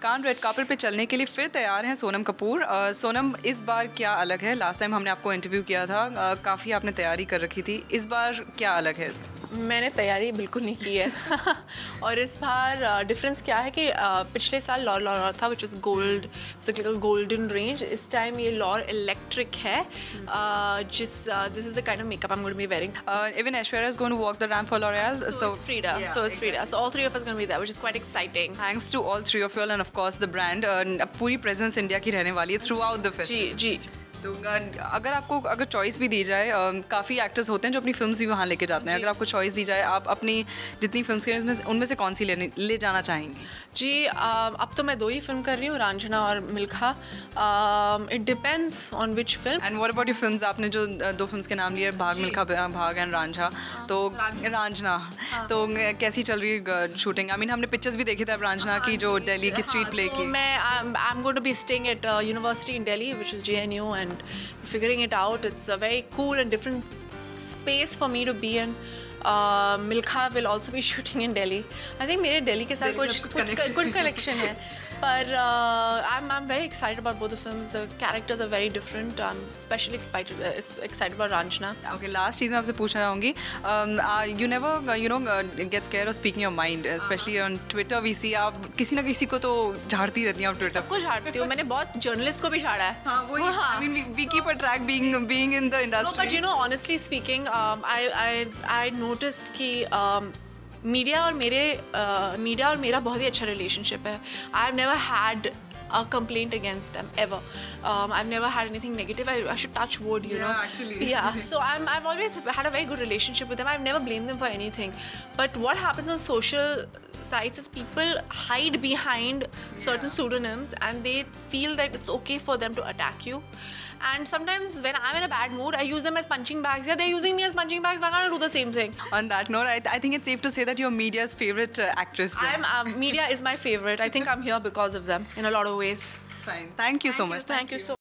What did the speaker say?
कान red carpet पे चलने के लिए फिर तैयार हैं सोनम कपूर। सोनम, इस बार क्या अलग है? लास्ट टाइम हमने आपको इंटरव्यू किया था, काफ़ी आपने तैयारी कर रखी थी, इस बार क्या अलग है? मैंने तैयारी बिल्कुल नहीं की है और इस बार डिफरेंस क्या है कि पिछले साल लॉर था which is gold, golden range. इस टाइम ये लॉर इलेक्ट्रिक है, this is the kind of makeup I am going to be wearing. Even Aishwarya is going to walk the ramp for L'Oréal, so is Frida, so is Frida, so all three of us going to be there, which is quite exciting. Thanks to all three of you and of course the brand, पूरी presence India की रहने वाली है through out the festival. जी जी। तो अगर choice भी दी जाए, काफ़ी एक्टर्स होते हैं जो अपनी फिल्म्स भी वहाँ लेके जाते हैं, अगर आपको चॉइस दी जाए आप अपनी जितनी फिल्म्स के उनमें से कौन सी ले जाना चाहेंगी? जी, अब तो मैं 2 ही फिल्म कर रही हूँ, रांझना और Milkha. It depends on which film. And what about your films? आपने जो 2 फिल्म्स के नाम लिए, भाग मिल्खा भाग एंड रांझा, तो रांझना तो कैसी चल रही है शूटिंग? आई मीन हमने पिक्चर्स भी देखे थे अब रांझना की, जो दिल्ली की स्ट्रीट प्ले की। मैं I am going to be staying at university in Delhi which is JNU and figuring it out. It's a very cool and different space for me to be in. Milkha will also be shooting in Delhi. I think मेरे दिल्ली के साथ कुछ connection है, पर I'm very excited about both the films. The characters are very different. I'm especially excited about Ranjana. Okay, last चीज़ मैं आपसे पूछना चाहूँगी, you never get scared of speaking your mind, especially on Twitter we see आप किसी ना किसी को तो झाड़ती रहती हैं आप Twitter। सबको झाड़ती हूँ, मैंने बहुत जर्नलिस्ट को भी झाड़ा है। हाँ वही, I mean we keep a track being in the industry. No, but you know, honestly speaking, I noticed कि मीडिया और मेरा बहुत ही अच्छा रिलेशनशिप है। I have never had a complaint against them ever. I've never had anything negative. I should touch wood, you know. Actually. Yeah. So I've always had a very good relationship with them. I've never blamed them for anything. But what happens on social sites is people hide behind certain pseudonyms and they feel that it's okay for them to attack you. And sometimes when I'm in a bad mood, I use them as punching bags. Yeah, they're using me as punching bags. Why can't I do the same thing? On that note, I think it's safe to say that you're media's favorite actress. Media is my favorite. I think I'm here because of them in a lot of ways. Fine. Thank you so much. Thank you so much.